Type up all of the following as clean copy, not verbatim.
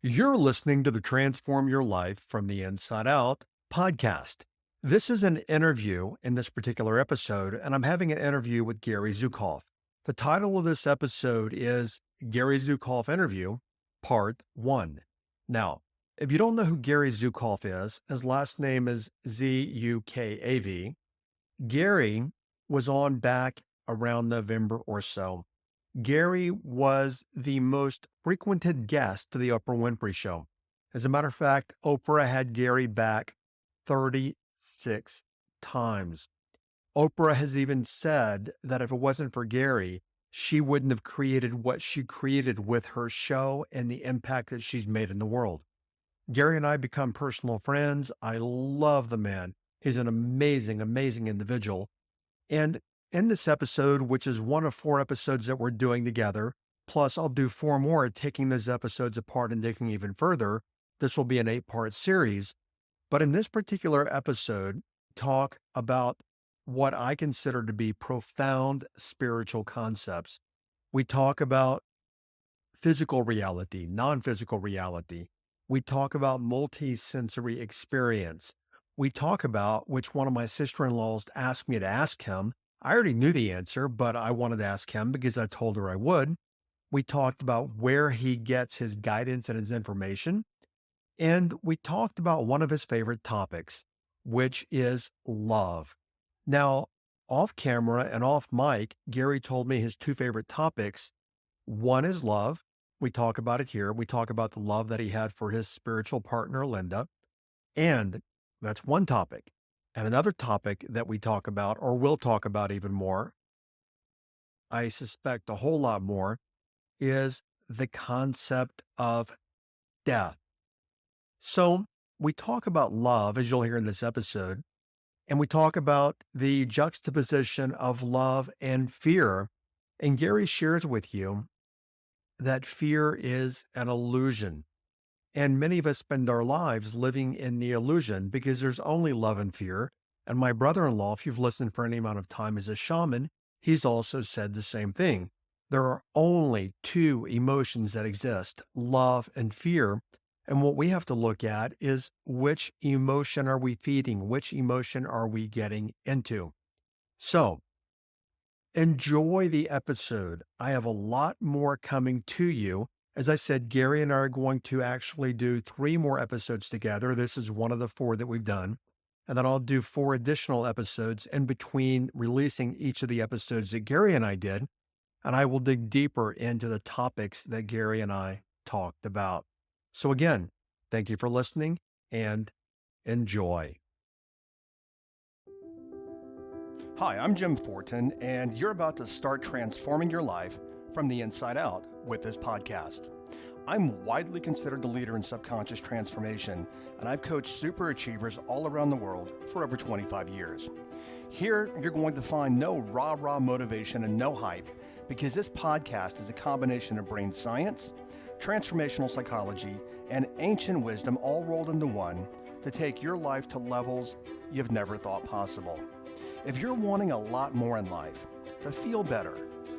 You're listening to the Transform Your Life from the Inside Out podcast. This is an interview in this particular episode, and I'm having an interview with Gary Zukav. The title of this episode is Gary Zukav Interview, Part 1. Now, if you don't know who Gary Zukav is, his last name is Zukav. Gary was on back around November or so. Gary was the most frequented guest to the Oprah Winfrey Show. As a matter of fact, Oprah had Gary back 36 times. Oprah has even said that if it wasn't for Gary, she wouldn't have created what she created with her show and the impact that she's made in the world. Gary and I become personal friends. I love the man. He's an amazing, amazing individual. And in this episode, which is one of 4 episodes that we're doing together, plus I'll do 4 more, taking those episodes apart and digging even further. This will be an 8-part series. But in this particular episode, talk about what I consider to be profound spiritual concepts. We talk about physical reality, non-physical reality. We talk about multi-sensory experience. We talk about, which one of my sister-in-laws asked me to ask him. I already knew the answer, but I wanted to ask him because I told her I would. We talked about where he gets his guidance and his information. And we talked about one of his favorite topics, which is love. Now, off camera and off mic, Gary told me his 2 favorite topics. One is love. We talk about it here. We talk about the love that he had for his spiritual partner, Linda. And that's one topic. And another topic that we talk about, or will talk about even more, I suspect a whole lot more, is the concept of death. So we talk about love, as you'll hear in this episode, and we talk about the juxtaposition of love and fear. And Gary shares with you that fear is an illusion. And many of us spend our lives living in the illusion because there's only love and fear. And my brother in law, if you've listened for any amount of time, is a shaman. He's also said the same thing. There are only 2 emotions that exist, love and fear. And what we have to look at is which emotion are we feeding? Which emotion are we getting into? So enjoy the episode. I have a lot more coming to you. As I said, Gary and I are going to actually do 3 more episodes together. This is one of the 4 that we've done. And then I'll do 4 additional episodes in between releasing each of the episodes that Gary and I did. And I will dig deeper into the topics that Gary and I talked about. So again, thank you for listening and enjoy. Hi, I'm Jim Fortin, and you're about to start transforming your life from the inside out with this podcast. I'm widely considered the leader in subconscious transformation, and I've coached super achievers all around the world for over 25 years. Here, you're going to find no rah-rah motivation and no hype, because this podcast is a combination of brain science, transformational psychology, and ancient wisdom all rolled into one to take your life to levels you've never thought possible. If you're wanting a lot more in life, to feel better,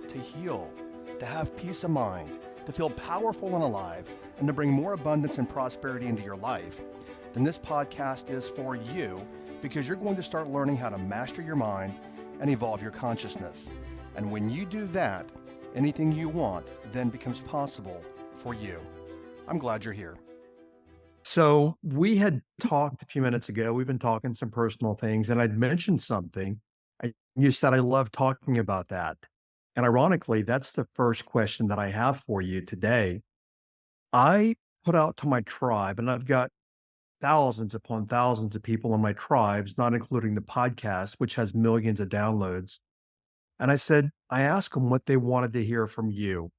to heal, to have peace of mind, to feel powerful and alive, and to bring more abundance and prosperity into your life, then this podcast is for you, because you're going to start learning how to master your mind and evolve your consciousness. And when you do that, anything you want then becomes possible for you. I'm glad you're here. So we had talked a few minutes ago. We've been talking some personal things, and I'd mentioned something. You said I love talking about that. And ironically, that's the first question that I have for you today. I put out to my tribe, and I've got thousands upon thousands of people in my tribes, not including the podcast, which has millions of downloads. And I said, I asked them what they wanted to hear from you.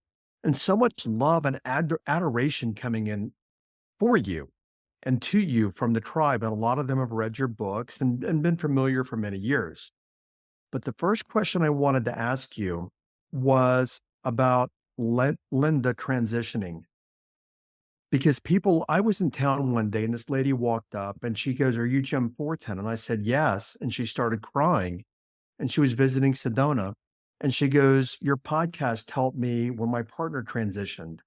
And so much love and adoration coming in for you and to you from the tribe. And a lot of them have read your books and been familiar for many years. But the first question I wanted to ask you was about Linda transitioning. Because I was in town one day and this lady walked up and she goes, "Are you Jim Fortin?" And I said, "Yes." And she started crying and she was visiting Sedona. And she goes, "Your podcast helped me when my partner transitioned."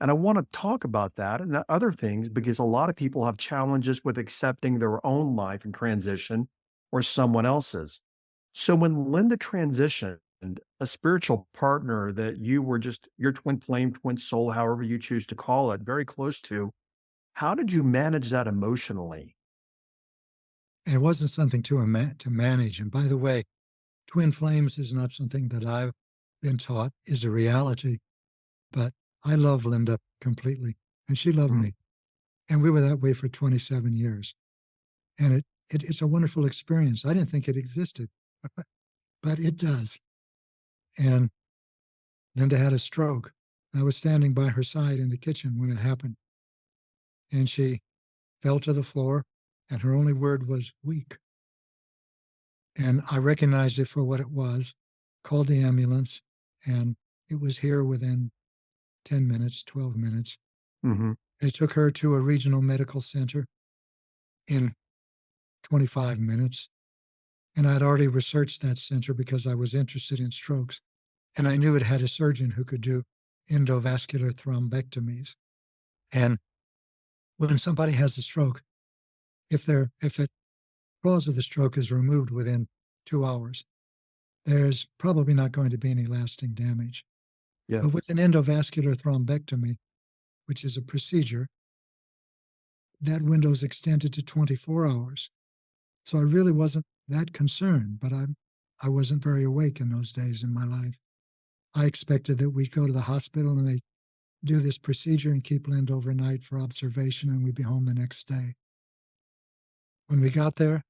And I want to talk about that and other things because a lot of people have challenges with accepting their own life and transition or someone else's. So when Linda transitioned, a spiritual partner that you were just your twin flame, twin soul, however you choose to call it, very close to, how did you manage that emotionally? It wasn't something to manage, and by the way, twin flames is not something that I've been taught is a reality, but I love Linda completely, and she loved Mhm. me, and we were that way for 27 years, and it's a wonderful experience. I didn't think it existed, but it does, and Linda had a stroke. I was standing by her side in the kitchen when it happened, and she fell to the floor, and her only word was, "Weak." And I recognized it for what it was, called the ambulance, and it was here within 10 minutes, 12 minutes. Mhm. They took her to a regional medical center in 25 minutes. And I'd already researched that center because I was interested in strokes. And I knew it had a surgeon who could do endovascular thrombectomies. And when somebody has a stroke, if the cause of the stroke is removed within 2 hours, there's probably not going to be any lasting damage. Yeah. But with an endovascular thrombectomy, which is a procedure, that window's extended to 24 hours. So I really wasn't that concerned, but I wasn't very awake in those days in my life. I expected that we'd go to the hospital and they'd do this procedure and keep Linda overnight for observation, and we'd be home the next day. When we got there,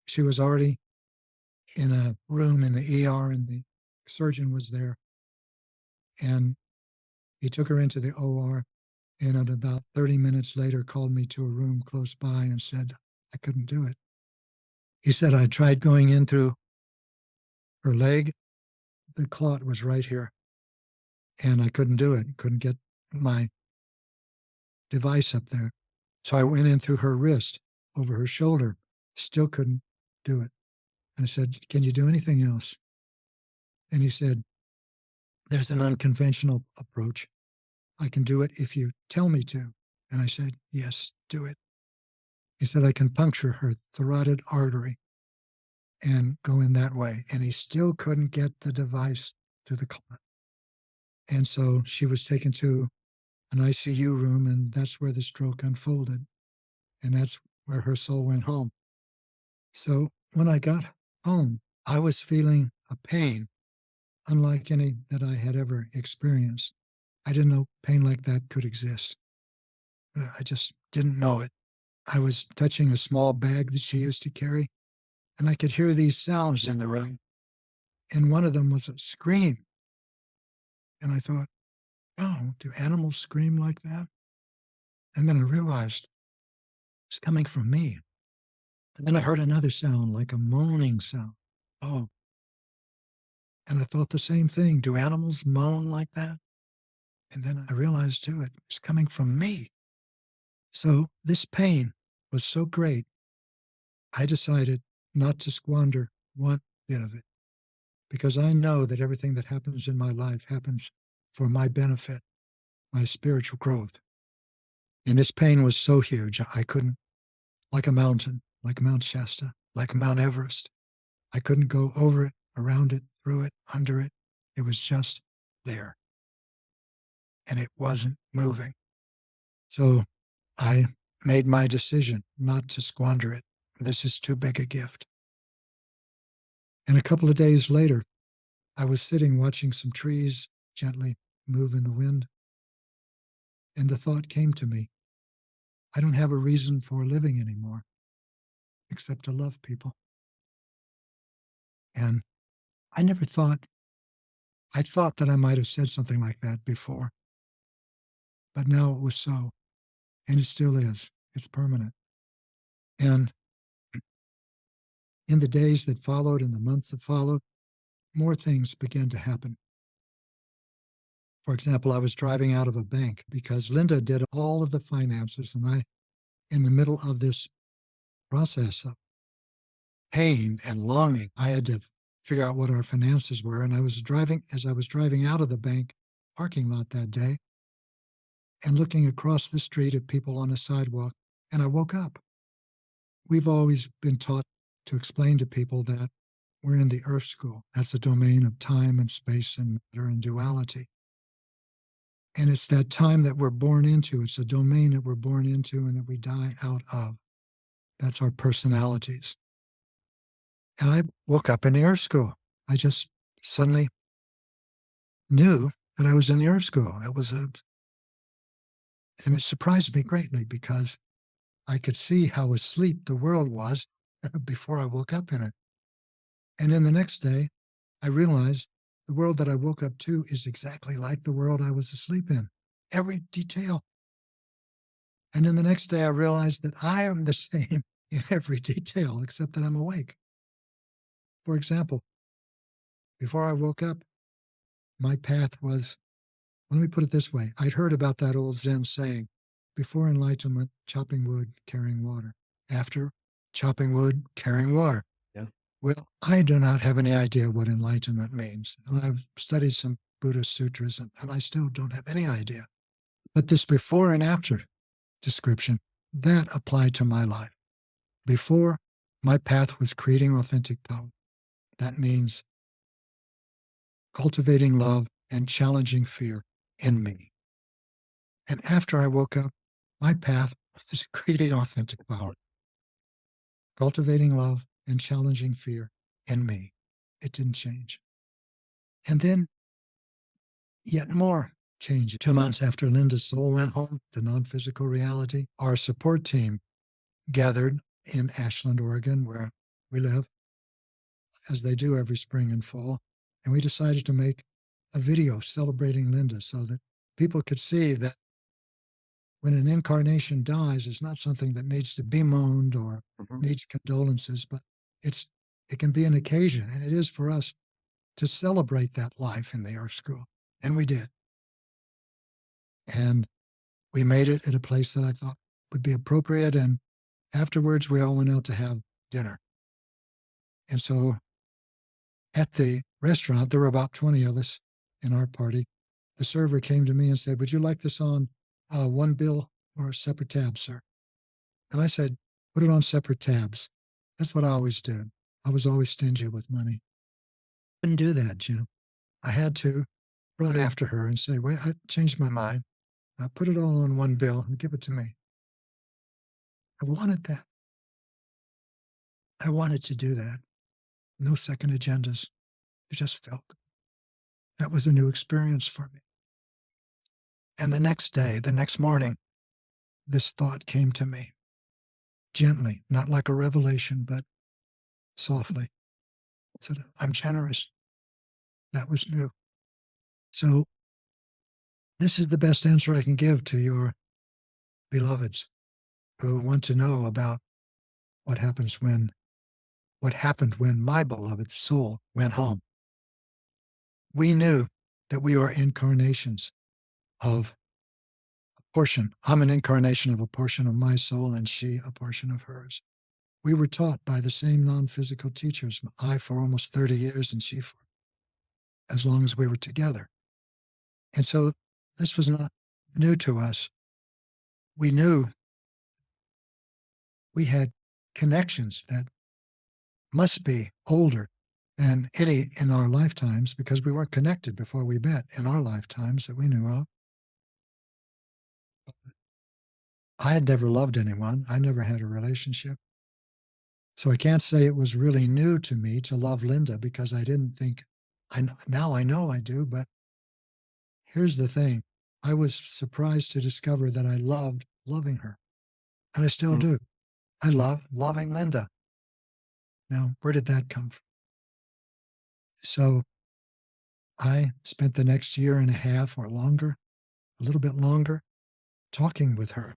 she was already in a room in the ER, and the surgeon was there. And he took her into the OR, and at about 30 minutes later, called me to a room close by and said I couldn't do it. He said I tried going in through her leg. The clot was right here, and I couldn't do it. Couldn't get my device up there. So I went in through her wrist, over her shoulder. Still couldn't do it. And I said, "Can you do anything else?" And he said, "There's an unconventional approach. I can do it if you tell me to." And I said, "Yes, do it." He said, "I can puncture her carotid artery and go in that way." And he still couldn't get the device to the clot. And so she was taken to an ICU room, and that's where the stroke unfolded. And that's where her soul went home. So when I got home, I was feeling a pain unlike any that I had ever experienced. I didn't know pain like that could exist. I just didn't know it. I was touching a small bag that she used to carry, and I could hear these sounds in the room. And one of them was a scream. And I thought, oh, do animals scream like that? And then I realized it's coming from me. And then I heard another sound like a moaning sound. Oh, and I thought the same thing. Do animals moan like that? And then I realized too, it was coming from me. So this pain was so great, I decided not to squander one bit of it because I know that everything that happens in my life happens for my benefit, my spiritual growth. And this pain was so huge, I couldn't, like a mountain, like Mount Shasta, like Mount Everest. I couldn't go over it, around it, through it, under it. It was just there and it wasn't moving. So I made my decision not to squander it. This is too big a gift. And a couple of days later, I was sitting watching some trees gently move in the wind, and the thought came to me, I don't have a reason for living anymore except to love people. And I never thought, I thought that I might have said something like that before, but now it was so, and it still is. It's permanent. And in the days that followed, in the months that followed, more things began to happen. For example, I was driving out of a bank because Linda did all of the finances, and I, in the middle of this process of pain and longing, I had to figure out what our finances were. And I was driving, as I was driving out of the bank parking lot that day, and looking across the street at people on a sidewalk, and I woke up. We've always been taught to explain to people that we're in the earth school. That's a domain of time and space and matter and duality. And it's that time that we're born into. It's a domain that we're born into and that we die out of. That's our personalities. And I woke up in the earth school. I just suddenly knew that I was in the earth school. And it surprised me greatly because I could see how asleep the world was before I woke up in it. And then the next day, I realized the world that I woke up to is exactly like the world I was asleep in, every detail. And then the next day, I realized that I am the same in every detail, except that I'm awake. For example, before I woke up, my path was, let me put it this way. I'd heard about that old Zen saying, before enlightenment, chopping wood, carrying water. After chopping wood, carrying water. Yeah. Well, I do not have any idea what enlightenment means. And I've studied some Buddhist sutras and I still don't have any idea. But this before and after description, that applied to my life. Before, my path was creating authentic power. That means cultivating love and challenging fear in me. And after I woke up, my path was creating authentic power, cultivating love and challenging fear in me. It didn't change. And then yet more change. 2 months after Linda's soul went home to non-physical reality, our support team gathered in Ashland, Oregon, where we live, as they do every spring and fall. And we decided to make a video celebrating Linda so that people could see that when an incarnation dies, it's not something that needs to be bemoaned or needs condolences, but it can be an occasion, and it is for us to celebrate that life in the earth school. And we did. And we made it at a place that I thought would be appropriate. And afterwards, we all went out to have dinner. And so at the restaurant, there were about 20 of us in our party. The server came to me and said, "Would you like this on one bill or separate tabs, sir?" And I said, "Put it on separate tabs." That's what I always did. I was always stingy with money. Couldn't do that, Jim. I had to run after her and say, "Wait, I changed my mind. Put it all on one bill and give it to me." I wanted that. I wanted to do that. No second agendas. It just felt that was a new experience for me. And the next day, the next morning, this thought came to me gently, not like a revelation, but softly. I said, "I'm generous." That was new. So this is the best answer I can give to your beloveds who want to know about what happens when what happened when my beloved soul went home. We knew that we are incarnations of a portion. I'm an incarnation of a portion of my soul and she a portion of hers. We were taught by the same non-physical teachers, I for almost 30 years and she for as long as we were together. And so this was not new to us. We knew we had connections that must be older than any in our lifetimes because we weren't connected before we met in our lifetimes that we knew of. I had never loved anyone. I never had a relationship. So I can't say it was really new to me to love Linda because I didn't think, now I know I do, but here's the thing. I was surprised to discover that I loved loving her, and I still Mm. do. I love loving Linda. Now, where did that come from? So I spent the next year and a half or longer, a little bit longer, talking with her.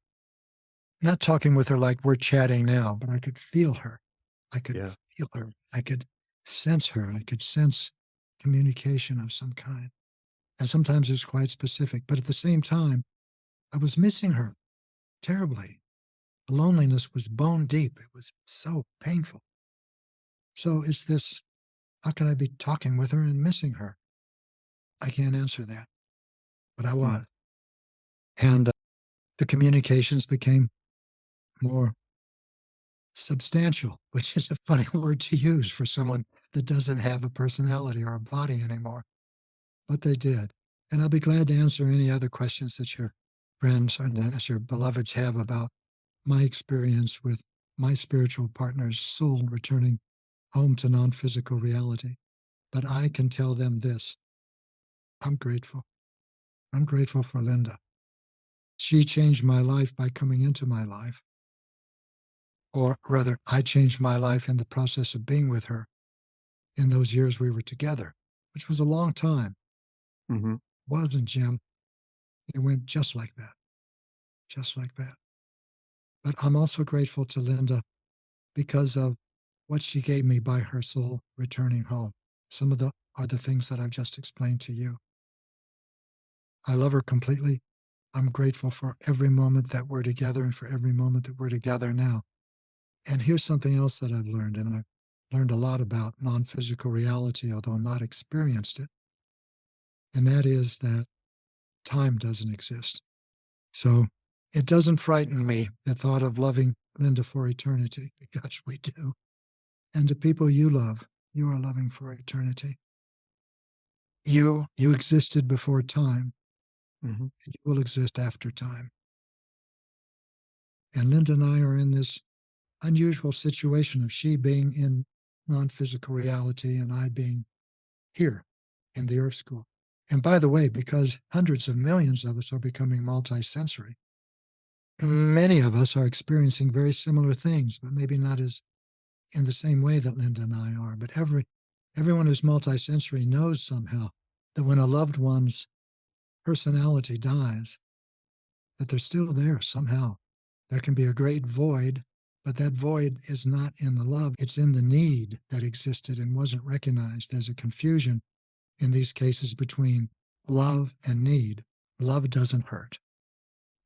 Not talking with her like we're chatting now, but I could feel her. I could Yeah. feel her. I could sense her. I could sense communication of some kind. And sometimes it was quite specific. But at the same time, I was missing her terribly. The loneliness was bone deep. It was so painful. So it's this, how can I be talking with her and missing her? I can't answer that, but I Mm. was. And the communications became more substantial, which is a funny word to use for someone that doesn't have a personality or a body anymore, but they did. And I'll be glad to answer any other questions that your friends or that your beloveds have about my experience with my spiritual partner's soul returning home to non physical reality. But I can tell them this: I'm grateful. I'm grateful for Linda. She changed my life by coming into my life, or rather, I changed my life in the process of being with her in those years we were together, which was a long time. Mhm. Wasn't, Jim? It went just like that, just like that. But I'm also grateful to Linda because of what she gave me by her soul returning home. Some of the are the things that I've just explained to you. I love her completely. I'm grateful for every moment that we're together and for every moment that we're together now. And here's something else that I've learned, and I've learned a lot about non physical reality, although not experienced it. And that is that time doesn't exist. So it doesn't frighten me, the thought of loving Linda for eternity, because we do. And the people you love, you are loving for eternity. You existed before time, Mhm. and you will exist after time. And Linda and I are in this unusual situation of she being in non physical reality and I being here in the Earth School. And by the way, because hundreds of millions of us are becoming multisensory, many of us are experiencing very similar things, but maybe not as in the same way that Linda and I are. But everyone who's multisensory knows somehow that when a loved one's personality dies, that they're still there somehow. There can be a great void, but that void is not in the love, it's in the need that existed and wasn't recognized. There's a confusion in these cases between love and need. Love doesn't hurt,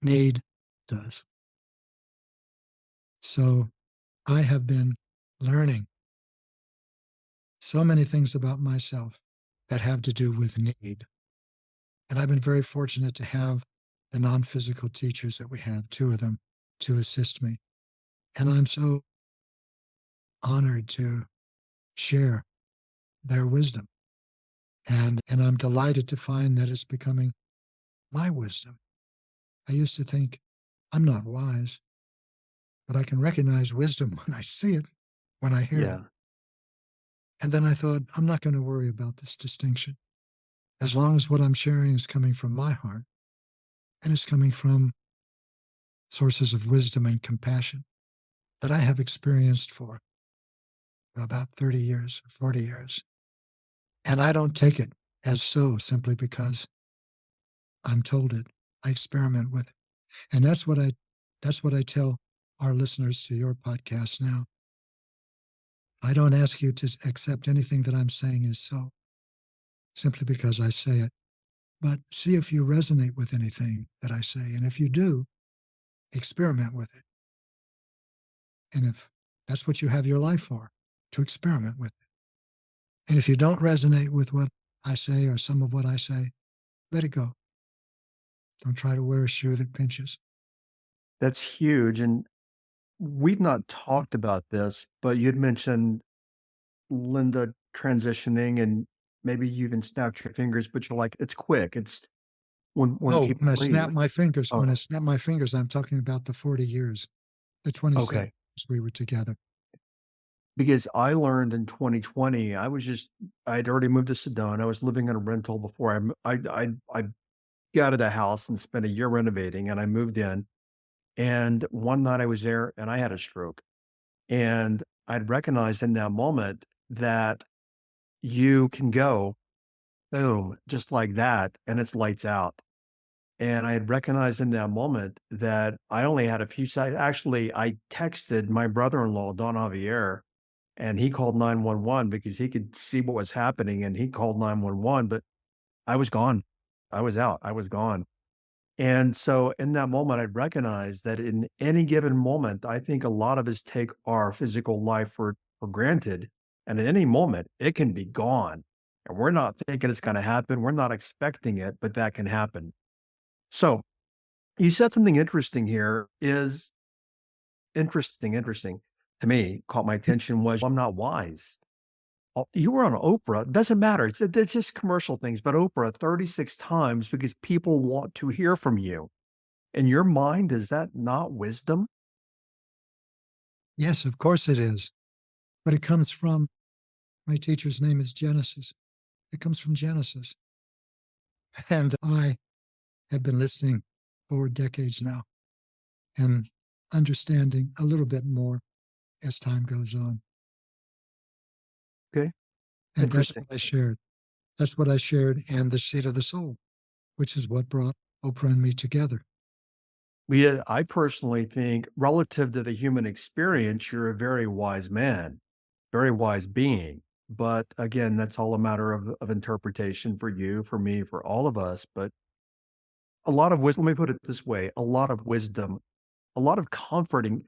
need does. So I have been learning so many things about myself that have to do with need. And I've been very fortunate to have the non physical teachers that we have, two of them, to assist me. And I'm so honored to share their wisdom. And I'm delighted to find that it's becoming my wisdom. I used to think I'm not wise, but I can recognize wisdom when I see it, when I hear it. Yeah. And then I thought, I'm not going to worry about this distinction. As long as what I'm sharing is coming from my heart and it's coming from sources of wisdom and compassion that I have experienced for about 30 years, 40 years. And I don't take it as so simply because I'm told it. I experiment with it. And that's what I tell our listeners to your podcast now. I don't ask you to accept anything that I'm saying is so simply because I say it, but see if you resonate with anything that I say. And if you do, experiment with it. And if that's what you have your life for, to experiment with it. And if you don't resonate with what I say or some of what I say, let it go. Don't try to wear a shoe that pinches. That's huge, and we've not talked about this, but you'd mentioned Linda transitioning and maybe you even snapped your fingers, but you're like, "It's quick." It's when Oh, people leave. when I Oh, snap my fingers, I'm talking about the 40 years, the 27 okay. years we were together. Because I learned in 2020, I'd already moved to Sedona. I was living in a rental before I got out of the house and spent a year renovating, and I moved in, and one night I was there and I had a stroke, and I'd recognized in that moment that you can go, boom, just like that, and it's lights out. And I had recognized in that moment that I only had a few seconds. Actually, I texted my brother-in-law, Don Javier, and he called 911 because he could see what was happening, and he called 911, but I was gone. I was out. I was gone. And so in that moment, I recognized that in any given moment, I think a lot of us take our physical life for granted. And at any moment, it can be gone. And we're not thinking it's going to happen. We're not expecting it, but that can happen. So You said something interesting here is interesting to me, caught my attention was I'm not wise. You were on Oprah, doesn't matter. It's just commercial things, but Oprah 36 times because people want to hear from you. In your mind, is that not wisdom? Yes, of course it is. But it comes from my teacher's name is Genesis. It comes from Genesis. And I have been listening for decades now and understanding a little bit more as time goes on. Okay, And that's interesting. what I shared. That's what I shared in The Seat of the Soul, which is what brought Oprah and me together. Yeah, I personally think relative to the human experience, you're a very wise man, very wise being. But again, that's all a matter of interpretation for you, for me, for all of us. But a lot of wisdom, let me put it this way, a lot of wisdom, a lot of comforting.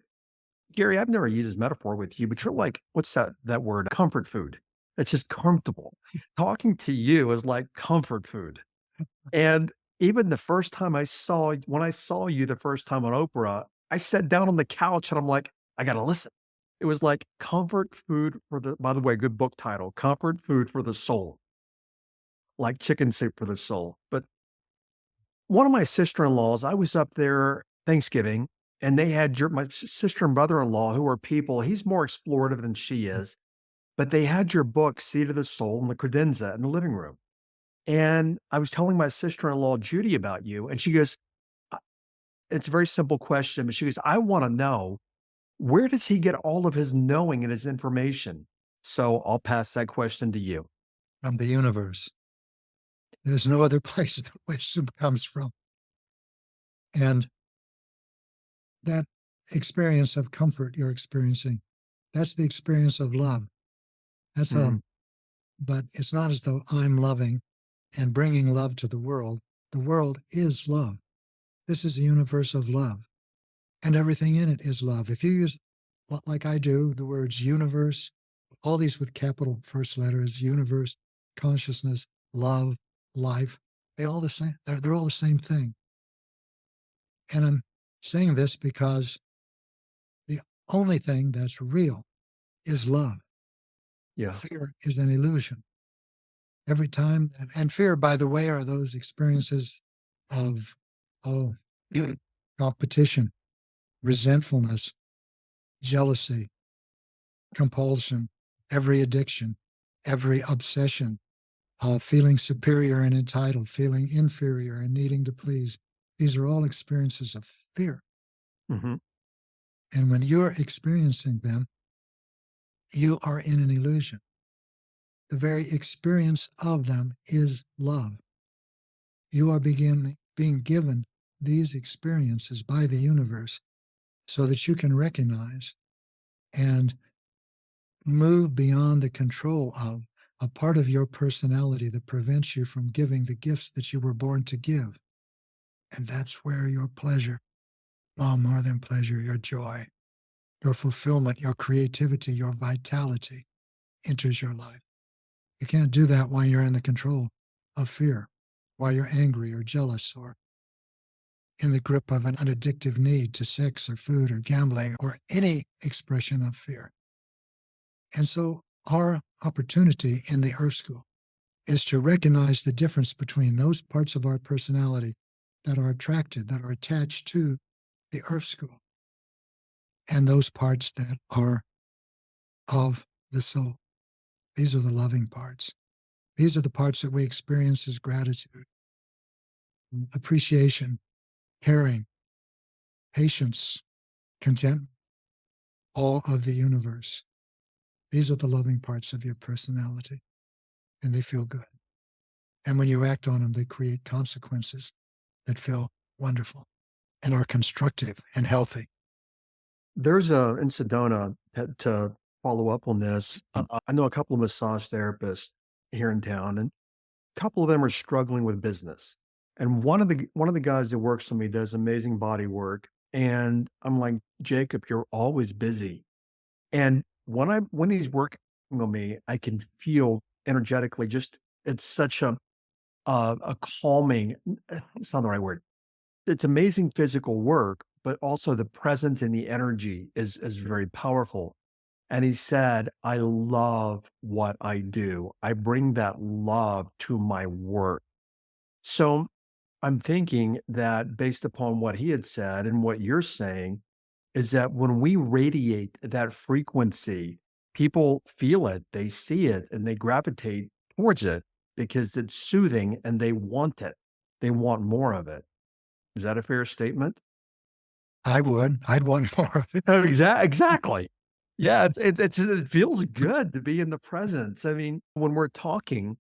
Gary, I've never used this metaphor with you, but you're like, what's that word? Comfort food. It's just comfortable. Talking to you is like comfort food. And even the first time when I saw you the first time on Oprah, I sat down on the couch and I'm like, I gotta listen. It was like comfort food for the by the way, good book title, Comfort Food for the Soul, like chicken soup for the soul. But one of my sister-in-laws, I was up there Thanksgiving, and they had my sister and brother-in-law who are people he's more explorative than she is, but they had your book, Seat of the Soul, in the credenza in the living room. And I was telling my sister-in-law, Judy, about you, and she goes, "Uh, it's a very simple question, but she goes, "I wanna know, where does he get all of his knowing and his information?" So I'll pass that question to you. From the universe. There's no other place that wisdom comes from. And that experience of comfort you're experiencing, that's the experience of love. That's Mhm. but it's not as though I'm loving and bringing love to the world. The world is love. This is a universe of love, and everything in it is love. If you use, like I do, the words universe, all these with capital first letters, universe, consciousness, love, life, they all the same. They're all the same thing. And I'm saying this because the only thing that's real is love. Yeah. Fear is an illusion. Every time, and fear, by the way, are those experiences of, oh, competition, resentfulness, jealousy, compulsion, every addiction, every obsession, feeling superior and entitled, feeling inferior and needing to please. These are all experiences of fear. Mhm. And when you're experiencing them, you are in an illusion. The very experience of them is love. You are being given these experiences by the universe so that you can recognize and move beyond the control of a part of your personality that prevents you from giving the gifts that you were born to give. And that's where your pleasure, oh, more than pleasure, your joy, your fulfillment, your creativity, your vitality enters your life. You can't do that while you're in the control of fear, while you're angry or jealous or in the grip of an addictive need to sex or food or gambling or any expression of fear. And so, our opportunity in the Earth School is to recognize the difference between those parts of our personality that are attracted, that are attached to the Earth School, and those parts that are of the soul. These are the loving parts. These are the parts that we experience as gratitude, appreciation, caring, patience, contentment, all of the universe. These are the loving parts of your personality, and they feel good. And when you act on them, they create consequences that feel wonderful and are constructive and healthy. There's a in Sedona to follow up on this. I know a couple of massage therapists here in town, and a couple of them are struggling with business. And one of the guys that works with me does amazing body work, and I'm like, Jacob, you're always busy. And when he's working with me, I can feel energetically just it's such a calming. It's not the right word. It's amazing physical work, but also the presence and the energy is very powerful. And he said, "I love what I do. I bring that love to my work." So I'm thinking that based upon what he had said and what you're saying, is that when we radiate that frequency, people feel it, they see it, and they gravitate towards it because it's soothing and they want it. They want more of it. Is that a fair statement? I would. I'd want more of it. Exactly. Yeah, it feels good to be in the presence. I mean, when we're talking,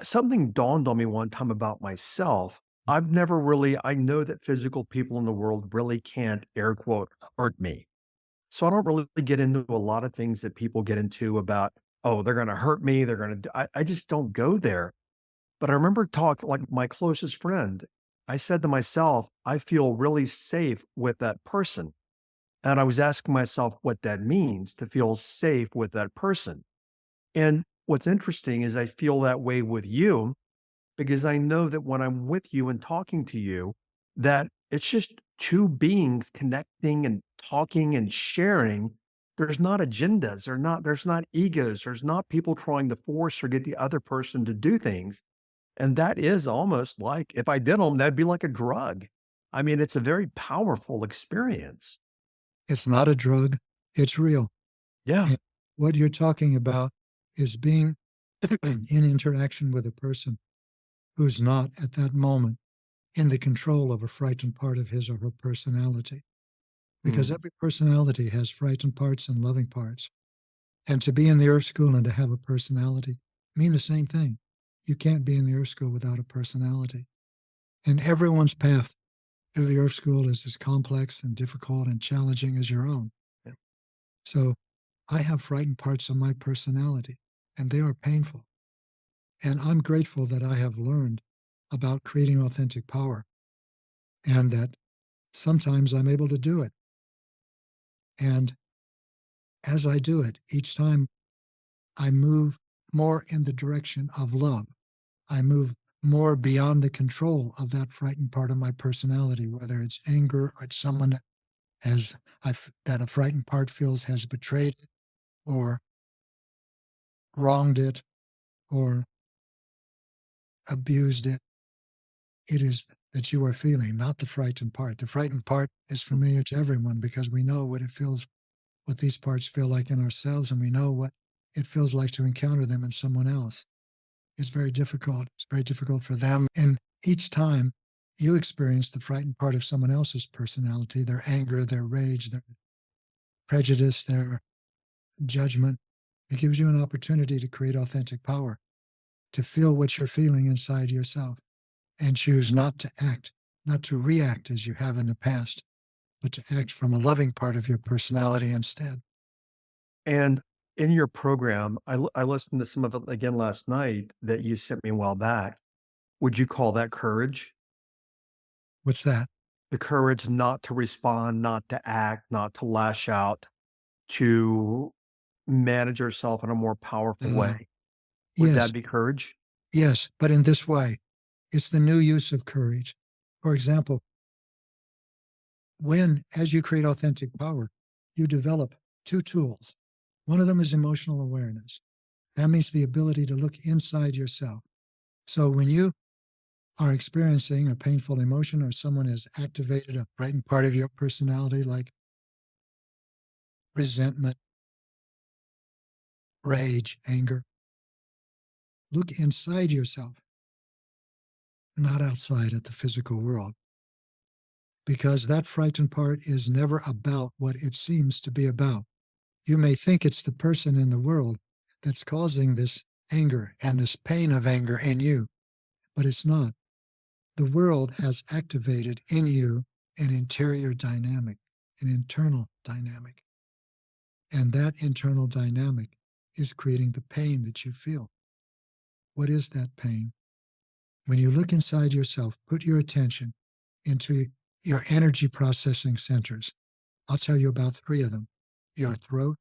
something dawned on me one time about myself. I know that physical people in the world really can't air quote hurt me. So I don't really get into a lot of things that people get into about, oh, they're gonna hurt me, they're gonna I just don't go there. But I remember talk like my closest friend, I said to myself, I feel really safe with that person. And I was asking myself what that means to feel safe with that person. And what's interesting is I feel that way with you because I know that when I'm with you and talking to you, that it's just two beings connecting and talking and sharing. There's not agendas, there's not egos, there's not people trying to force or get the other person to do things. And that is almost like if I did them, that'd be like a drug. I mean, it's a very powerful experience. It's not a drug. It's real. Yeah. And what you're talking about is being in interaction with a person who's not at that moment in the control of a frightened part of his or her personality. Because Mm. every personality has frightened parts and loving parts. And to be in the earth school and to have a personality mean the same thing. You can't be in the earth school without a personality. And everyone's path through the earth school is as complex and difficult and challenging as your own. Yeah. So I have frightened parts of my personality, and they are painful. And I'm grateful that I have learned about creating authentic power and that sometimes I'm able to do it. And as I do it, each time I move more in the direction of love. I move more beyond the control of that frightened part of my personality, whether it's anger or it's someone that that a frightened part feels has betrayed it or wronged it or abused it. It is that you are feeling, not the frightened part. The frightened part is familiar to everyone because we know what it feels, what these parts feel like in ourselves, and we know what it feels like to encounter them in someone else. It's very difficult. It's very difficult for them. And each time you experience the frightened part of someone else's personality, their anger, their rage, their prejudice, their judgment, it gives you an opportunity to create authentic power, to feel what you're feeling inside yourself and choose not to act, not to react as you have in the past, but to act from a loving part of your personality instead. And in your program, I listened to some of it again last night that you sent me a while back. Would you call that courage? What's that? The courage not to respond, not to act, not to lash out, to manage yourself in a more powerful Uh, way. Would yes, that be courage? yes, but in this way, it's the new use of courage. For example, when, as you create authentic power, you develop two tools. One of them is emotional awareness. That means the ability to look inside yourself. So when you are experiencing a painful emotion or someone has activated a frightened part of your personality like resentment, rage, anger, look inside yourself, not outside at the physical world, because that frightened part is never about what it seems to be about. You may think it's the person in the world that's causing this anger and this pain of anger in you, but it's not. The world has activated in you an interior dynamic, an internal dynamic. And that internal dynamic is creating the pain that you feel. What is that pain? When you look inside yourself, put your attention into your energy processing centers. I'll tell you about three of them: your throat,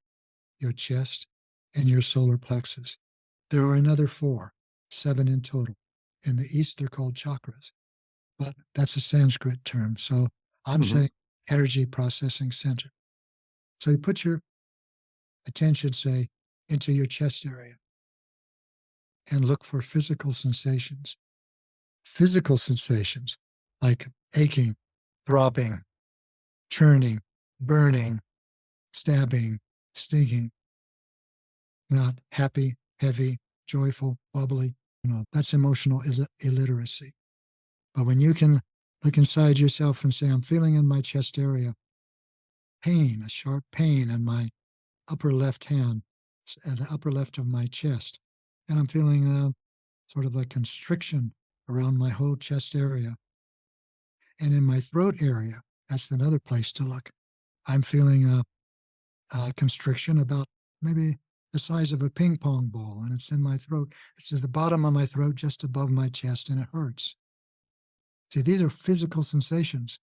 your chest, and your solar plexus. There are another four, seven in total. In the East, they're called chakras. but that's a Sanskrit term. So I'm Hmm. saying energy processing center. So you put your attention, say, into your chest area and look for physical sensations like aching, throbbing, churning, burning, stabbing, stinging, not happy, heavy, joyful, bubbly. That's emotional illiteracy. But when you can look inside yourself and say, I'm feeling in my chest area pain, a sharp pain in my upper left hand, at the upper left of my chest. And I'm feeling sort of a constriction around my whole chest area. And in my throat area, that's another place to look. I'm feeling a constriction about maybe the size of a ping pong ball, and it's in my throat. It's at the bottom of my throat, just above my chest, and it hurts. See, these are physical sensations.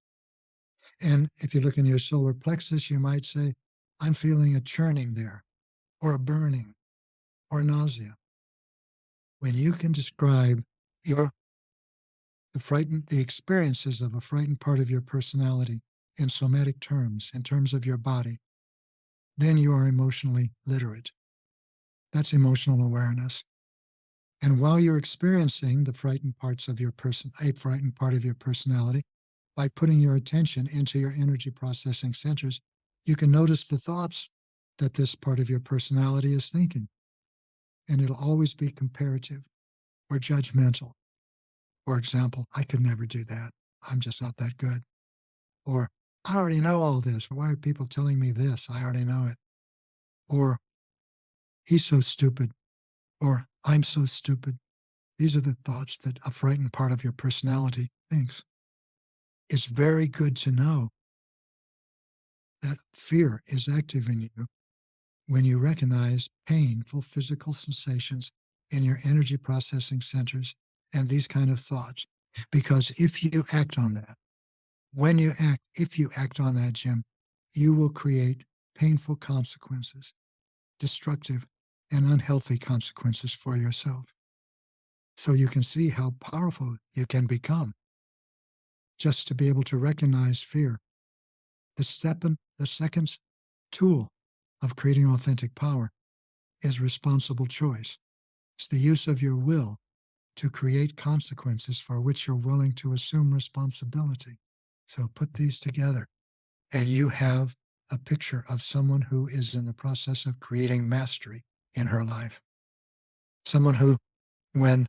And if you look in your solar plexus, you might say, I'm feeling a churning there, or a burning, or nausea. When you can describe your the experiences of a frightened part of your personality in somatic terms, in terms of your body, then you are emotionally literate. That's emotional awareness. And while you're experiencing the frightened parts of your a frightened part of your personality, by putting your attention into your energy processing centers, you can notice the thoughts that this part of your personality is thinking. And it'll always be comparative or judgmental. For example, I could never do that. I'm just not that good. Or I already know all this. Why are people telling me this? I already know it. Or he's so stupid. Or I'm so stupid. These are the thoughts that a frightened part of your personality thinks. It's very good to know that fear is active in you when you recognize painful physical sensations in your energy processing centers and these kind of thoughts. Because if you act on that, if you act on that, Jim, you will create painful consequences, destructive and unhealthy consequences for yourself. So you can see how powerful you can become just to be able to recognize fear. The second tool of creating authentic power is responsible choice. It's the use of your will to create consequences for which you're willing to assume responsibility. So put these together, and you have a picture of someone who is in the process of creating mastery in her life. Someone who, when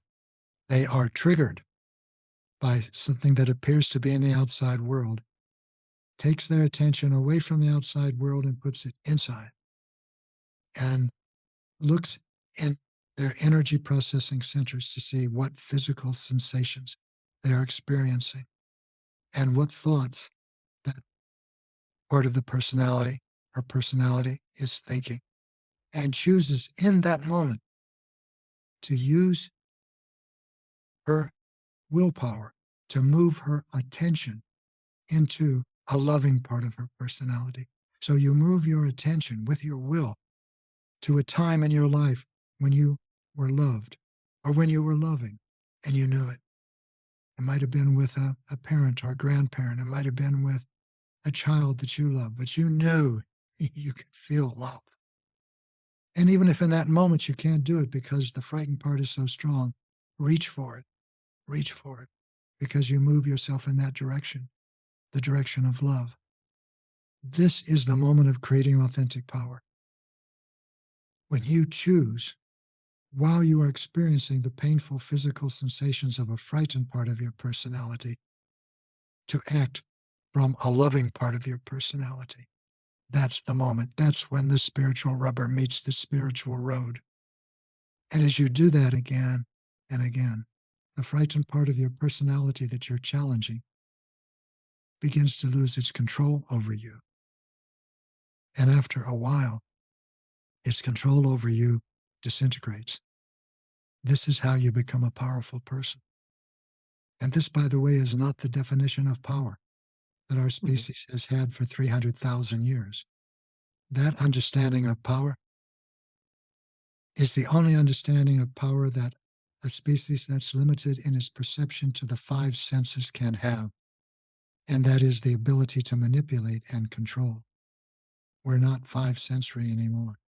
they are triggered by something that appears to be in the outside world, takes their attention away from the outside world and puts it inside and looks in their energy processing centers to see what physical sensations they are experiencing and what thoughts that part of the personality or personality is thinking, and chooses in that moment to use her willpower to move her attention into a loving part of her personality. So you move your attention with your will to a time in your life when you were loved or when you were loving and you knew it. It might have been with a parent or a grandparent. It might have been with a child that you love, but you knew you could feel love. And even if in that moment you can't do it because the frightened part is so strong, reach for it, reach for it, because you move yourself in that direction, the direction of love. This is the moment of creating authentic power. When you choose, while you are experiencing the painful physical sensations of a frightened part of your personality, to act from a loving part of your personality. That's the moment. That's when the spiritual rubber meets the spiritual road. And as you do that again and again, the frightened part of your personality that you're challenging begins to lose its control over you. And after a while, its control over you disintegrates. This is how you become a powerful person. And this, by the way, is not the definition of power that our Hmm. species has had for 300,000 years. That understanding of power is the only understanding of power that a species that's limited in its perception to the five senses can have, and that is the ability to manipulate and control. We're not five sensory anymore.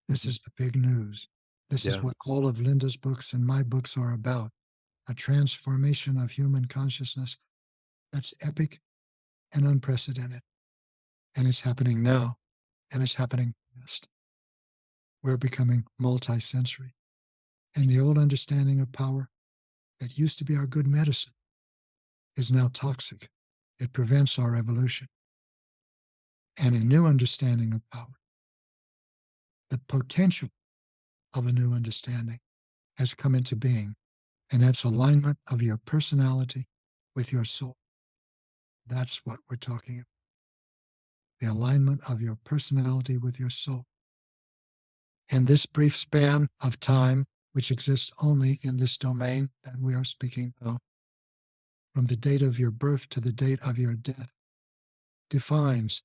This Mhm. is the big news. This is Yeah. what all of Linda's books and my books are about, a transformation of human consciousness that's epic and unprecedented. And it's happening now, and it's happening fast. We're becoming multisensory. And the old understanding of power that used to be our good medicine is now toxic. It prevents our evolution. And a new understanding of power, the potential of a new understanding, has come into being. And that's alignment of your personality with your soul. That's what we're talking about. The alignment of your personality with your soul. And this brief span of time, which exists only in this domain that we are speaking of, from the date of your birth to the date of your death, defines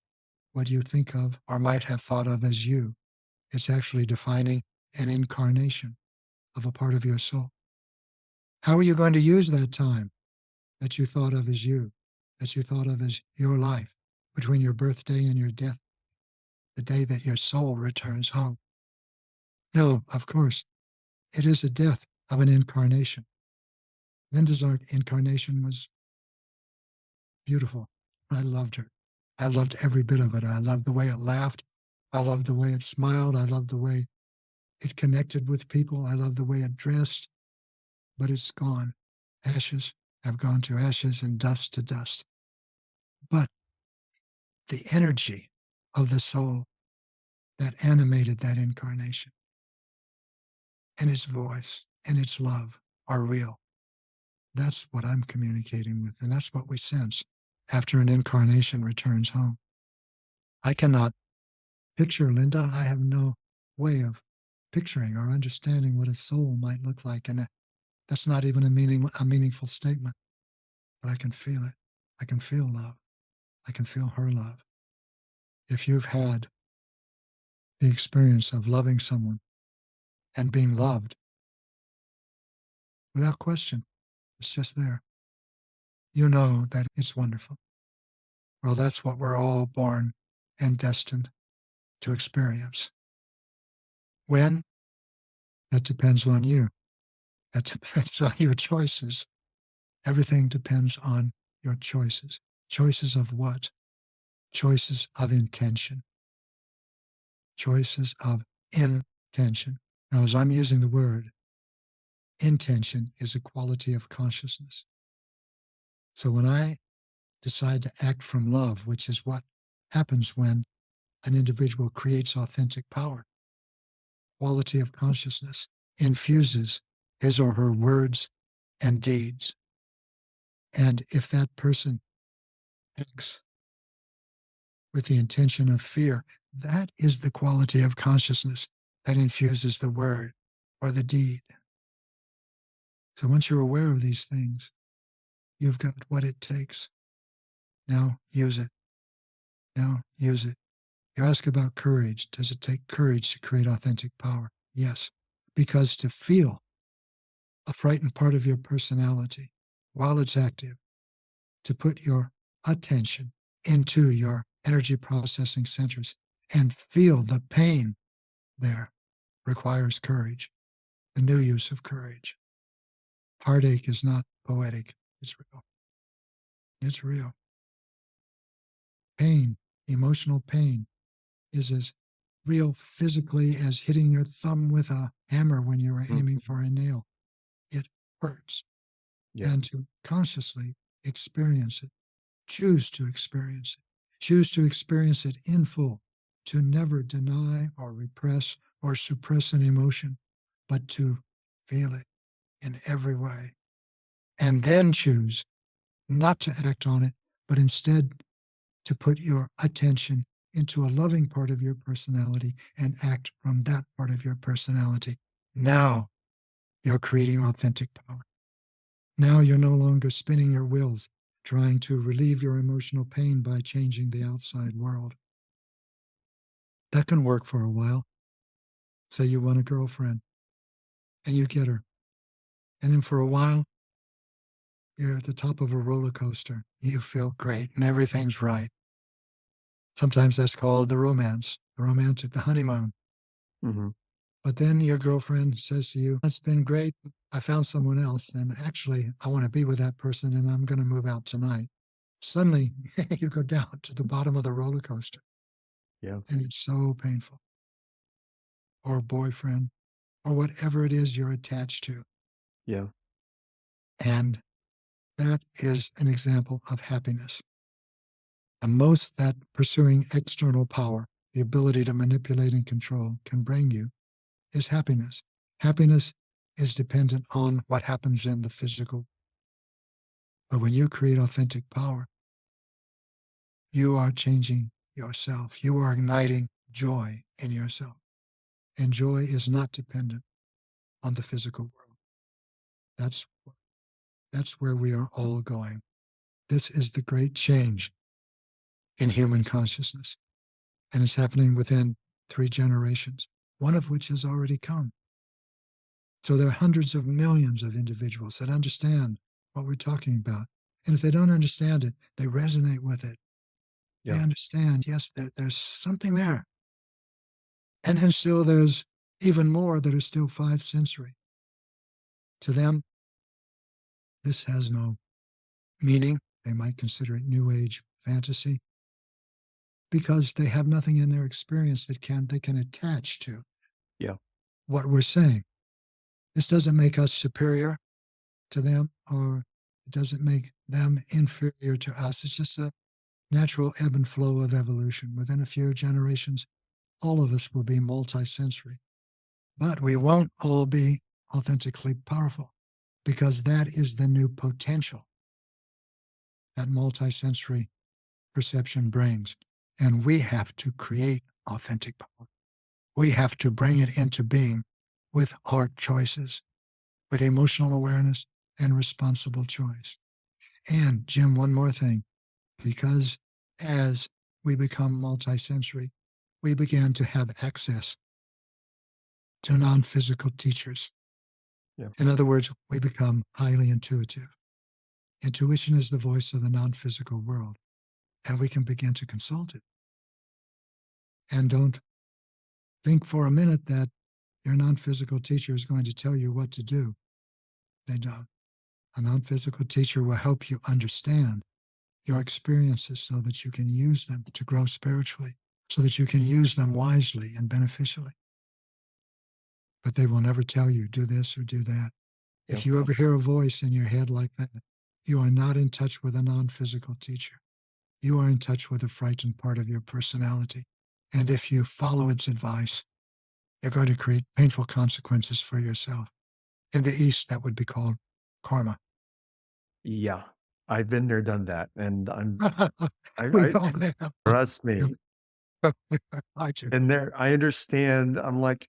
what you think of or might have thought of as you. It's actually defining an incarnation of a part of your soul. How are you going to use that time that you thought of as you, that you thought of as your life between your birthday and your death, the day that your soul returns home? No, of course, it is the death of an incarnation. Linda's art incarnation was beautiful. I loved her. I loved every bit of it. I loved the way it laughed. I loved the way it smiled. I loved the way it connected with people. I loved the way it dressed, but it's gone. Ashes have gone to ashes and dust to dust. But the energy of the soul that animated that incarnation and its voice and its love are real. That's what I'm communicating with, and that's what we sense after an incarnation returns home. I cannot picture Linda. I have no way of picturing or understanding what a soul might look like, and that's not even a meaningful statement. But I can feel it. I can feel love. I can feel her love. If you've had the experience of loving someone and being loved, without question, it's just there. You know that it's wonderful. Well, that's what we're all born and destined to experience. When? That depends on you. That depends on your choices. Everything depends on your choices. Choices of what? Choices of intention. Choices of intention. Now, as I'm using the word, intention is a quality of consciousness. So when I decide to act from love, which is what happens when an individual creates authentic power, quality of consciousness infuses his or her words and deeds. And if that person acts with the intention of fear, that is the quality of consciousness that infuses the word or the deed. So once you're aware of these things, you've got what it takes. Now use it. Now use it. You ask about courage. Does it take courage to create authentic power? Yes, because to feel a frightened part of your personality while it's active, to put your attention into your energy processing centers and feel the pain there requires courage, the new use of courage. Heartache is not poetic, it's real. It's real. Pain, emotional pain, is as real physically as hitting your thumb with a hammer when you are aiming Mhm. for a nail. It hurts. Yeah. And to consciously experience it, choose to experience it, choose to experience it in full, to never deny or repress or suppress an emotion, but to feel it in every way. And then choose not to act on it, but instead to put your attention into a loving part of your personality and act from that part of your personality. Now you're creating authentic power. Now you're no longer spinning your wheels, trying to relieve your emotional pain by changing the outside world. That can work for a while. Say you want a girlfriend and you get her And then for a while, you're at the top of a roller coaster. You feel great and everything's right. Sometimes that's called the romantic, the honeymoon. Mhm. But then your girlfriend says to you, "It's been great. I found someone else. And actually, I want to be with that person and I'm going to move out tonight." Suddenly, you go down to the bottom of the roller coaster Yeah. and it's so painful. Or a boyfriend or whatever it is you're attached to. Yeah. And that is an example of happiness. And most that pursuing external power, the ability to manipulate and control, can bring you is happiness. Happiness is dependent on what happens in the physical. But when you create authentic power, you are changing yourself. You are igniting joy in yourself. And joy is not dependent on the physical world. That's, that's where we are all going. This is the great change in human consciousness. And it's happening within 3 generations, one of which has already come. So there are hundreds of millions of individuals that understand what we're talking about. And if they don't understand it, they resonate with it. They Yeah. understand, yes, there's something there. And then still there's even more that are still five sensory. To them, this has no meaning. They might consider it new age fantasy because they have nothing in their experience that they can attach to Yeah. what we're saying. This doesn't make us superior to them or it doesn't make them inferior to us. It's just a natural ebb and flow of evolution. Within a few generations, all of us will be multisensory, but we won't all be authentically powerful because that is the new potential that multisensory perception brings. And we have to create authentic power. We have to bring it into being with hard choices, with emotional awareness and responsible choice. And Jim, one more thing, because as we become multisensory, we began to have access to non-physical teachers. Yeah. In other words, we become highly intuitive. Intuition is the voice of the non-physical world, and we can begin to consult it. And don't think for a minute that your non-physical teacher is going to tell you what to do. They don't. A non-physical teacher will help you understand your experiences so that you can use them to grow spiritually, so that you can use them wisely and beneficially. But they will never tell you, do this or do that. Yeah. If you ever hear a voice in your head like that, you are not in touch with a non physical teacher. You are in touch with a frightened part of your personality. And if you follow its advice, you're going to create painful consequences for yourself. In the East, that would be called karma. Yeah. I've been there, done that, and We I all have. trust me. I do. And there I understand. I'm like,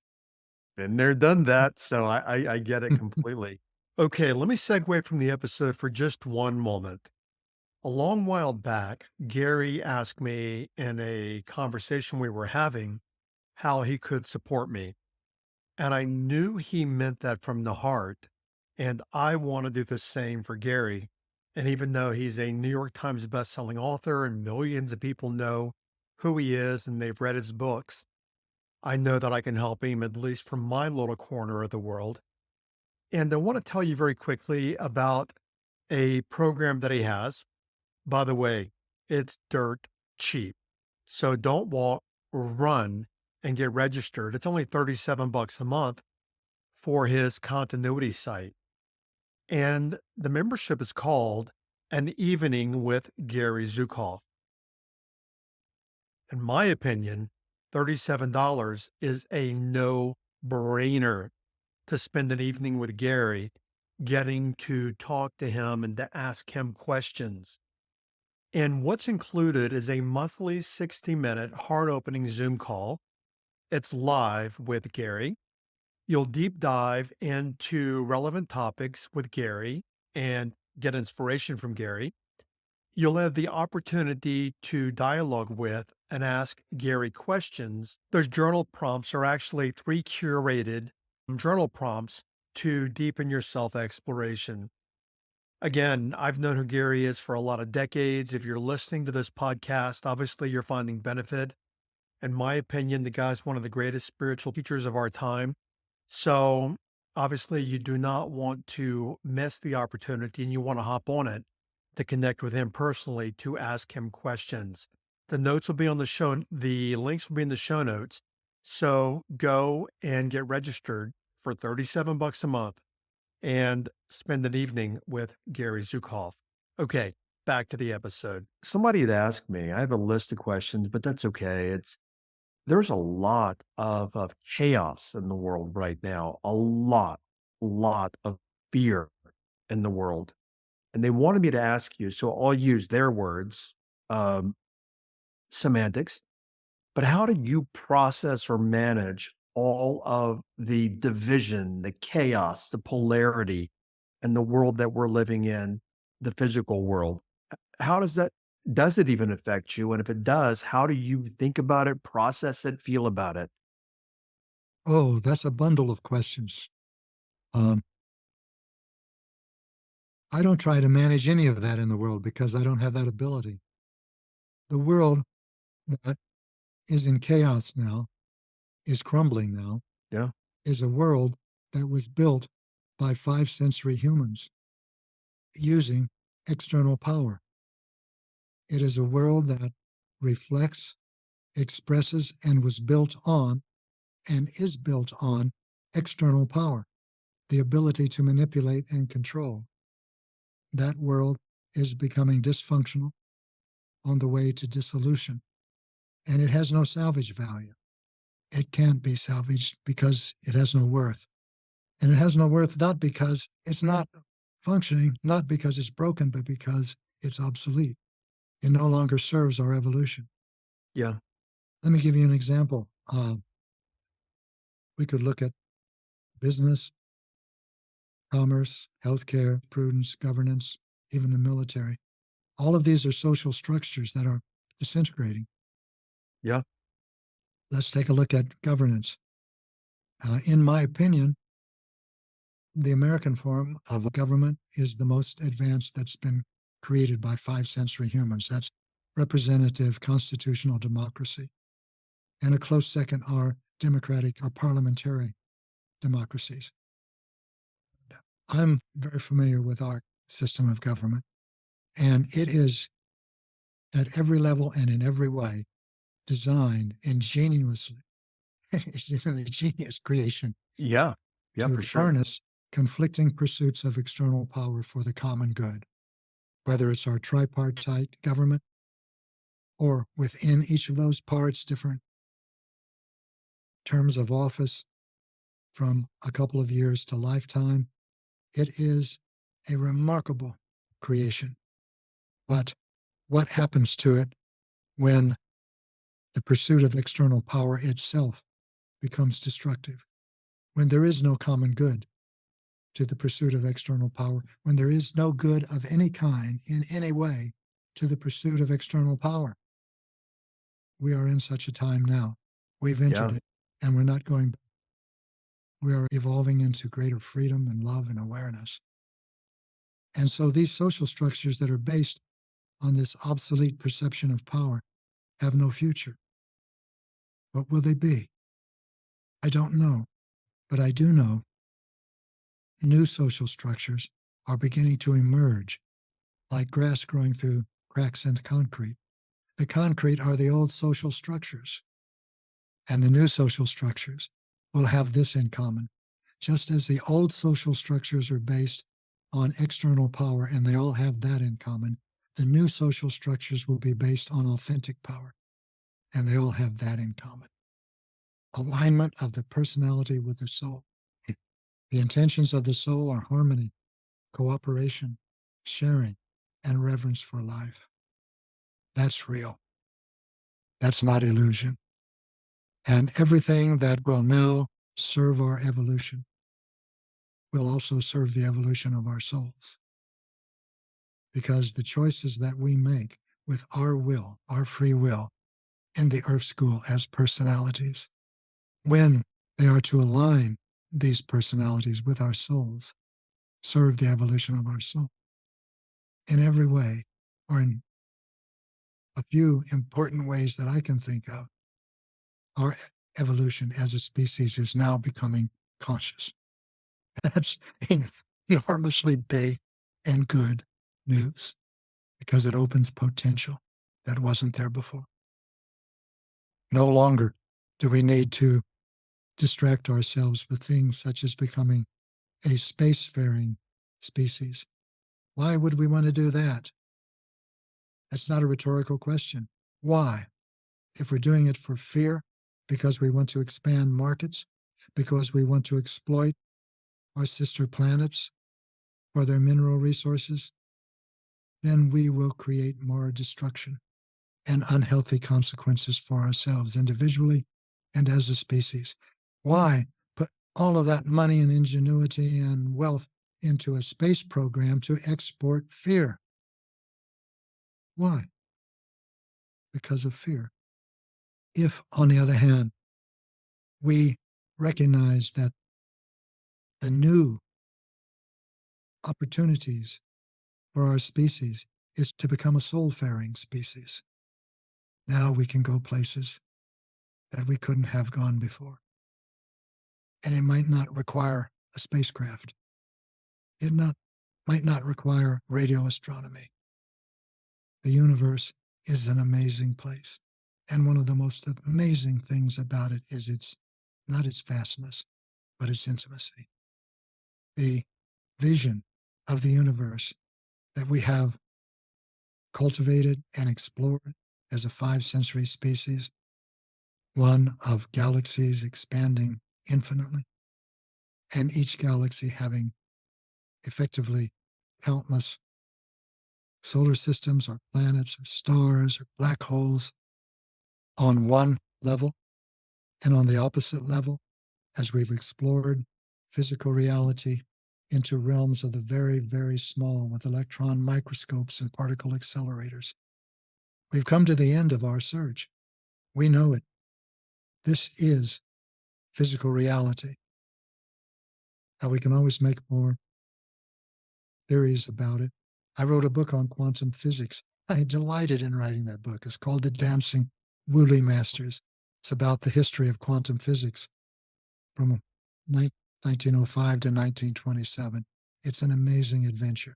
been there, done that, so I get it completely. Okay, let me segue from the episode for just one moment. A long while back, Gary asked me in a conversation we were having how he could support me. And I knew he meant that from the heart. And I want to do the same for Gary. And even though he's a New York Times bestselling author and millions of people know who he is and they've read his books, I know that I can help him at least from my little corner of the world. And I want to tell you very quickly about a program that he has. By the way, it's dirt cheap. So don't walk, run and get registered. It's only 37 bucks a month for his continuity site. And the membership is called An Evening with Gary Zukav. In my opinion, $37 is a no brainer to spend an evening with Gary, getting to talk to him and to ask him questions. And what's included is a monthly 60-minute heart opening Zoom call. It's live with Gary. You'll deep dive into relevant topics with Gary and get inspiration from Gary. You'll have the opportunity to dialogue with and ask Gary questions. Those journal prompts are actually three curated journal prompts to deepen your self exploration. Again, I've known who Gary is for a lot of decades. If you're listening to this podcast, obviously you're finding benefit. In my opinion, the guy's one of the greatest spiritual teachers of our time. So obviously, you do not want to miss the opportunity and you want to hop on it to connect with him personally to ask him questions. The notes will be on the show, the links will be in the show notes. So go and get registered for 37 bucks a month and spend an evening with Gary Zukav. Okay, back to the episode. Somebody had asked me, I have a list of questions, but that's okay. There's a lot of chaos in the world right now, lot of fear in the world. And they wanted me to ask you, so I'll use their words, um, semantics, but how do you process or manage all of the division, the chaos, the polarity in the world that we're living in, the physical world? How does it even affect you? And if it does, how do you think about it, process it, feel about it? Oh, that's a bundle of questions. Um, I don't try to manage any of that in the world because I don't have that ability. The world that is in chaos now, is crumbling now, Yeah. is a world that was built by 5th-century humans using external power. It is a world that reflects, expresses, and was built on and is built on external power, the ability to manipulate and control. That world is becoming dysfunctional, on the way to dissolution, and it has no salvage value. It can't be salvaged because it has no worth. And it has no worth not because it's not functioning, not because it's broken, but because it's obsolete. It no longer serves our evolution. Yeah. Let me give you an example. We could look at business, commerce, healthcare, prudence, governance, even the military. All of these are social structures that are disintegrating. Yeah. Let's take a look at governance. In my opinion, the American form of government is the most advanced that's been created by 5th-century humans. That's representative constitutional democracy. And a close second are democratic or parliamentary democracies. I'm very familiar with our system of government, and it is at every level and in every way designed ingeniously. It's an ingenious creation Yeah. Yeah, to for sure. harness conflicting pursuits of external power for the common good, whether it's our tripartite government or within each of those parts, different terms of office from a couple of years to lifetime. It is a remarkable creation. But what happens to it when the pursuit of external power itself becomes destructive? When there is no common good to the pursuit of external power, when there is no good of any kind in any way to the pursuit of external power. We are in such a time now. We've entered Yeah. it and we're not going back. We are evolving into greater freedom and love and awareness. And so these social structures that are based on this obsolete perception of power have no future. What will they be? I don't know. But I do know new social structures are beginning to emerge like grass growing through cracks in concrete. The concrete are the old social structures, and the new social structures will have this in common. Just as the old social structures are based on external power and they all have that in common, the new social structures will be based on authentic power and they all have that in common. Alignment of the personality with the soul. The intentions of the soul are harmony, cooperation, sharing, and reverence for life. That's real. That's not illusion. And everything that will now serve our evolution will also serve the evolution of our souls. Because the choices that we make with our will, our free will, in the Earth School as personalities, when they are to align these personalities with our souls, serve the evolution of our soul in every way, or in a few important ways that I can think of. Our evolution as a species is now becoming conscious. That's enormously big and good news because it opens potential that wasn't there before. No longer do we need to distract ourselves with things such as becoming a spacefaring species. Why would we want to do that? That's not a rhetorical question. Why? If we're doing it for fear, because we want to expand markets, because we want to exploit our sister planets for their mineral resources, then we will create more destruction and unhealthy consequences for ourselves individually and as a species. Why put all of that money and ingenuity and wealth into a space program to export fear? Why? Because of fear. If, on the other hand, we recognize that the new opportunities for our species is to become a soul-faring species, now we can go places that we couldn't have gone before. And it might not require a spacecraft. Might not require radio astronomy. The universe is an amazing place. And one of the most amazing things about it is not its vastness, but its intimacy. The vision of the universe that we have cultivated and explored as a five-sensory species, one of galaxies expanding infinitely, and each galaxy having effectively countless solar systems or planets or stars or black holes on one level, and on the opposite level, as we've explored physical reality into realms of the very, very small with electron microscopes and particle accelerators. We've come to the end of our search. We know it. This is physical reality. Now, we can always make more theories about it. I wrote a book on quantum physics. I delighted in writing that book. It's called The Dancing Woolly Masters. It's about the history of quantum physics from 1905 to 1927. It's an amazing adventure.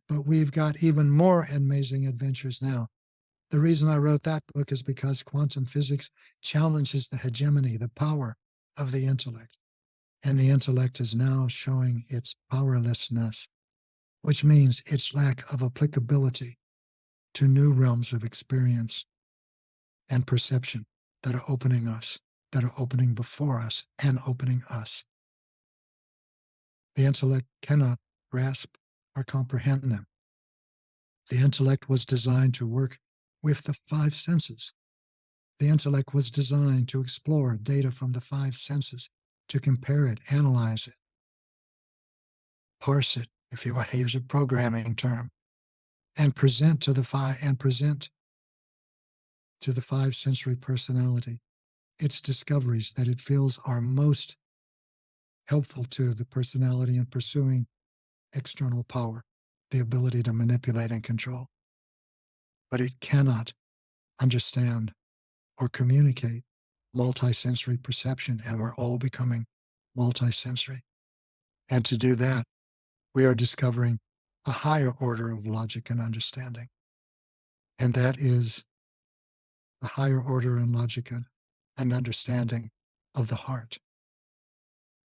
But we've got even more amazing adventures now. The reason I wrote that book is because quantum physics challenges the hegemony, the power of the intellect. And the intellect is now showing its powerlessness, which means its lack of applicability to new realms of experience and perception that are opening us, that are opening before us and opening us. The intellect cannot grasp or comprehend them. The intellect was designed to work with the five senses. The intellect was designed to explore data from the five senses, to compare it, analyze it, parse it, if you want to use a programming term, and present to the five sensory personality its discoveries that it feels are most helpful to the personality in pursuing external power, the ability to manipulate and control. But it cannot understand or communicate multisensory perception, and we're all becoming multisensory. And to do that, we are discovering a higher order of logic and understanding. And that is the higher order in logic and understanding of the heart.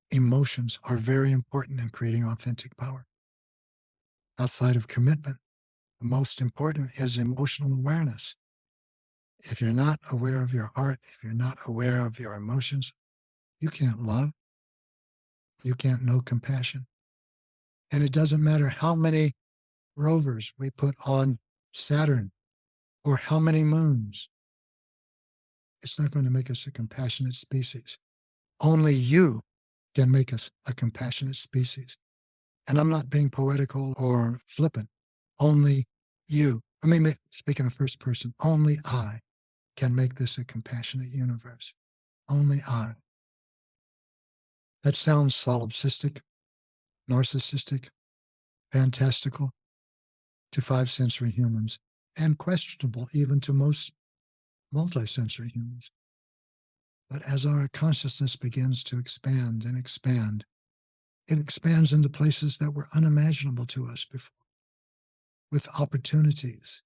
Emotions are very important in creating authentic power. Outside of commitment, the most important is emotional awareness. If you're not aware of your heart, if you're not aware of your emotions, you can't love. You can't know compassion. And it doesn't matter how many rovers we put on Saturn or how many moons. It's not going to make us a compassionate species. Only you can make us a compassionate species. And I'm not being poetical or flippant. Only you. I mean, speaking of first person, only I can make this a compassionate universe. Only I. That sounds solipsistic, narcissistic, fantastical to five sensory humans, and questionable even to most multisensory humans. But as our consciousness begins to expand and expand, it expands into places that were unimaginable to us before, with opportunities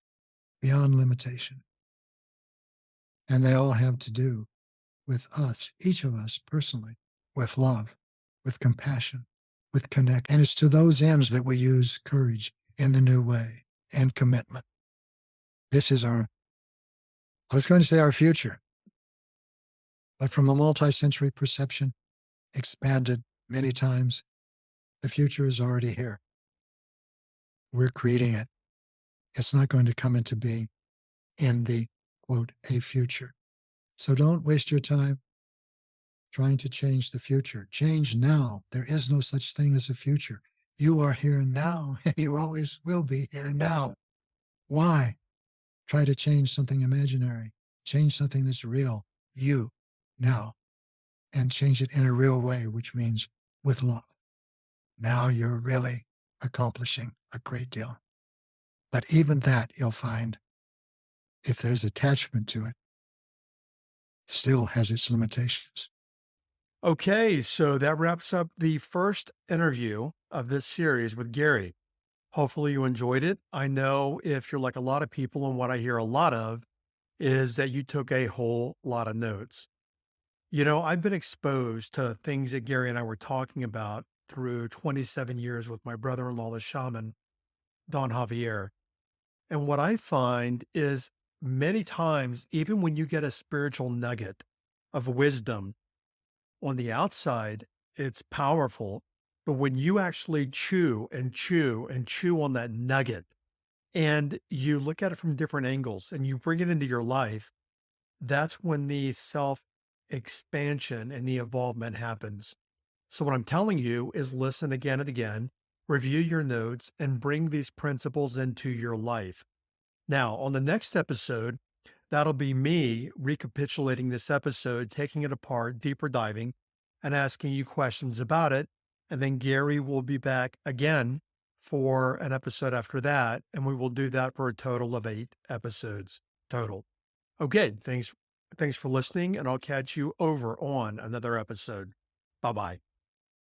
beyond limitation. And they all have to do with us, each of us personally, with love, with compassion, with connect. And it's to those ends that we use courage in the new way and commitment. This is I was going to say our future, but from a multi-sensory perception, expanded many times, the future is already here. We're creating it. It's not going to come into being in the quote, a future. So don't waste your time trying to change the future. Change now. There is no such thing as a future. You are here now, and you always will be here now. Why try to change something imaginary? Change something that's real, you, now, and change it in a real way, which means with love. Now you're really accomplishing a great deal. But even that, you'll find, if there's attachment to it, still has its limitations. Okay, so that wraps up the first interview of this series with Gary. Hopefully, you enjoyed it. I know if you're like a lot of people, and what I hear a lot of is that you took a whole lot of notes. I've been exposed to things that Gary and I were talking about through 27 years with my brother in law, the shaman, Don Javier. And what I find is many times, even when you get a spiritual nugget of wisdom on the outside, it's powerful. But when you actually chew and chew and chew on that nugget and you look at it from different angles and you bring it into your life, that's when the self expansion and the evolvement happens. So, what I'm telling you is listen again and again, review your notes, and bring these principles into your life. Now, on the next episode, that'll be me recapitulating this episode, taking it apart, deeper diving, and asking you questions about it. And then Gary will be back again for an episode after that. And we will do that for a total of 8 episodes total. Okay, thanks for listening, and I'll catch you over on another episode. Bye bye.